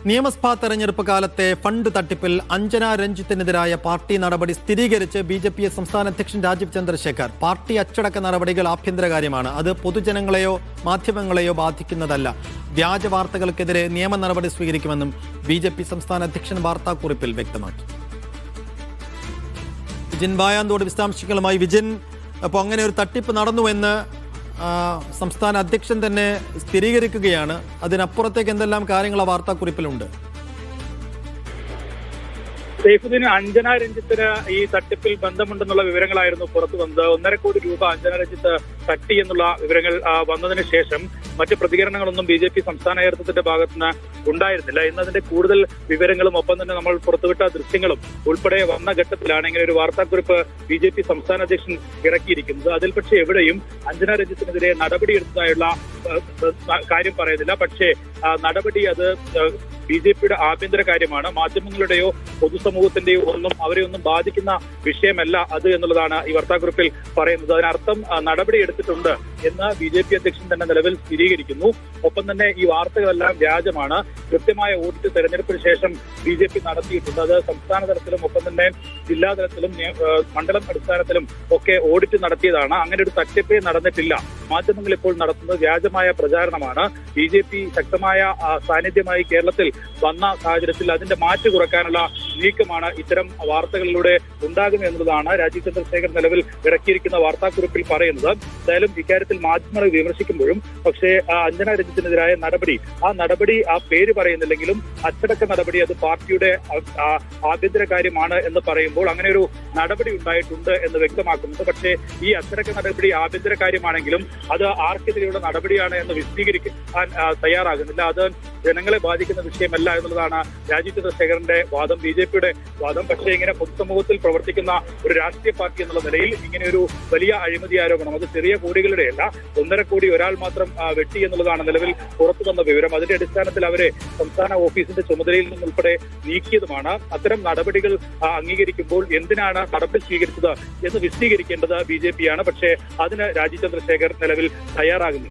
നിയമസഭാ തെരഞ്ഞെടുപ്പ് കാലത്തെ ഫണ്ട് തട്ടിപ്പിൽ അഞ്ജന രഞ്ജിത്തിനെതിരായ പാർട്ടി നടപടി സ്ഥിരീകരിച്ച് ബി.ജെ.പി. സംസ്ഥാന അധ്യക്ഷൻ രാജീവ് ചന്ദ്രശേഖർ. പാർട്ടി അച്ചടക്ക നടപടികൾ ആഭ്യന്തര കാര്യമാണ്, അത് പൊതുജനങ്ങളെയോ മാധ്യമങ്ങളെയോ ബാധിക്കുന്നതല്ല. വ്യാജ വാർത്തകൾക്കെതിരെ നിയമ നടപടി സ്വീകരിക്കുമെന്നും ബി.ജെ.പി. സംസ്ഥാന അധ്യക്ഷൻ വാർത്താക്കുറിപ്പിൽ വ്യക്തമാക്കി. വിജിൻ വായാന്തോട് വിശദാംശങ്ങളുമായി. വിജിൻ, അപ്പോൾ അങ്ങനെ ഒരു തട്ടിപ്പ് നടന്നുവെന്ന് സംസ്ഥാന അധ്യക്ഷൻ തന്നെ സ്ഥിരീകരിക്കുകയാണ്. അതിനപ്പുറത്തേക്ക് എന്തെല്ലാം കാര്യങ്ങൾ ആ വാർത്താക്കുറിപ്പിലുണ്ട്? സൈഫുദ്ദീൻ, അഞ്ജന രഞ്ജിത്തിന് ഈ തട്ടിപ്പിൽ ബന്ധമുണ്ടെന്നുള്ള വിവരങ്ങളായിരുന്നു പുറത്തു വന്നത്. 1.5 കോടി രൂപ അഞ്ജന രഞ്ജിത്ത് തട്ടി എന്നുള്ള വിവരങ്ങൾ വന്നതിന് ശേഷം മറ്റ് പ്രതികരണങ്ങളൊന്നും ബി.ജെ.പി. സംസ്ഥാന നേതൃത്വത്തിന്റെ ഭാഗത്തുനിന്ന് ഉണ്ടായിരുന്നില്ല. ഇന്ന് അതിന്റെ കൂടുതൽ വിവരങ്ങളും ഒപ്പം തന്നെ നമ്മൾ പുറത്തുവിട്ട ദൃശ്യങ്ങളും ഉൾപ്പെടെ വന്ന ഘട്ടത്തിലാണ് ഇങ്ങനെ ഒരു വാർത്താക്കുറിപ്പ് ബി.ജെ.പി. സംസ്ഥാന അധ്യക്ഷൻ ഇറക്കിയിരിക്കുന്നത്. അതിൽ പക്ഷേ എവിടെയും അഞ്ജന രഞ്ജിത്തിനെതിരെ നടപടിയെടുത്തതായുള്ള കാര്യം പറയുന്നില്ല. പക്ഷേ നടപടി അത് ബി.ജെ.പിയുടെ ആഭ്യന്തര കാര്യമാണ്, മാധ്യമങ്ങളുടെയോ പൊതുസമൂഹത്തിന്റെയോ അവരെ ഒന്നും ബാധിക്കുന്ന വിഷയമല്ല അത് എന്നുള്ളതാണ് ഈ വാർത്താക്കുറിപ്പിൽ പറയുന്നത്. അതിനർത്ഥം നടപടി എടുത്തിട്ടുണ്ട് എന്ന് ബി.ജെ.പി. അധ്യക്ഷൻ തന്നെ നിലവിൽ സ്ഥിരീകരിക്കുന്നു. ഒപ്പം തന്നെ ഈ വാർത്തകളെല്ലാം വ്യാജമാണ്. കൃത്യമായ ഓഡിറ്റ് തെരഞ്ഞെടുപ്പിന് ശേഷം ബി.ജെ.പി. നടത്തിയിട്ടുണ്ട്. അത് സംസ്ഥാന തലത്തിലും ഒപ്പം തന്നെ ജില്ലാ തലത്തിലും മണ്ഡലം അടിസ്ഥാനത്തിലും ഒക്കെ ഓഡിറ്റ് നടത്തിയതാണ്. അങ്ങനെ ഒരു തട്ടിപ്പേ നടന്നിട്ടില്ല. മാധ്യമങ്ങൾ ഇപ്പോൾ നടത്തുന്നത് വ്യാജമായ പ്രചാരണമാണ്. ബി.ജെ.പി. ശക്തമായ സാന്നിധ്യമായി കേരളത്തിൽ വന്ന സാഹചര്യത്തിൽ അതിന്റെ മാറ്റ് കുറയ്ക്കാനുള്ള നീക്കമാണ് ഇത്തരം വാർത്തകളിലൂടെ ഉണ്ടാകുന്നത് എന്നുള്ളതാണ് രാജീവ് ചന്ദ്രശേഖർ നിലവിൽ ഇറക്കിയിരിക്കുന്ന വാർത്താക്കുറിപ്പിൽ പറയുന്നത്. എന്തായാലും ഇക്കാര്യത്തിൽ മാധ്യമങ്ങൾ വിമർശിക്കുമ്പോഴും പക്ഷേ അഞ്ജന രഞ്ജിത്തിനെതിരായ നടപടി, ആ പേര് പറയുന്നില്ലെങ്കിലും അച്ചടക്ക നടപടി അത് പാർട്ടിയുടെ ആഭ്യന്തര കാര്യമാണ് എന്ന് പറയുമ്പോൾ അങ്ങനെ ഒരു നടപടി ഉണ്ടായിട്ടുണ്ട് എന്ന് വ്യക്തമാക്കുന്നുണ്ട്. പക്ഷേ ഈ അച്ചടക്ക നടപടി ആഭ്യന്തര കാര്യമാണെങ്കിലും അത് ആർക്കെതിരെയുള്ള നടപടിയാണ് എന്ന് വിശദീകരിക്കാൻ തയ്യാറാകുന്നില്ല. അത് ജനങ്ങളെ ബാധിക്കുന്ന വിഷയമല്ല എന്നുള്ളതാണ് രാജീവ് ചന്ദ്രശേഖറിന്റെ വാദം, ബി.ജെ.പിയുടെ വാദം. പക്ഷേ ഇങ്ങനെ പൊതുസമൂഹത്തിൽ പ്രവർത്തിക്കുന്ന ഒരു രാഷ്ട്രീയ പാർട്ടി എന്നുള്ള നിലയിൽ ഇങ്ങനെ ഒരു വലിയ അഴിമതി ആരോപണം, അത് ചെറിയ കോടികളുടെയല്ല, 1.5 കോടി ഒരാൾ മാത്രം വെട്ടി എന്നുള്ളതാണ് നിലവിൽ പുറത്തു വന്ന വിവരം. അതിന്റെ അടിസ്ഥാനത്തിൽ അവരെ സംസ്ഥാന ഓഫീസിന്റെ ചുമതലയിൽ നിന്നുൾപ്പെടെ നീക്കിയതുമാണ്. അത്തരം നടപടികൾ അംഗീകരിക്കുമ്പോൾ എന്തിനാണ് നടപടി സ്വീകരിച്ചത് എന്ന് വിശദീകരിക്കേണ്ടത് ബി.ജെ.പിയാണ്. പക്ഷേ അതിന് രാജീവ് ചന്ദ്രശേഖർ നിലവിൽ തയ്യാറാകുന്നു.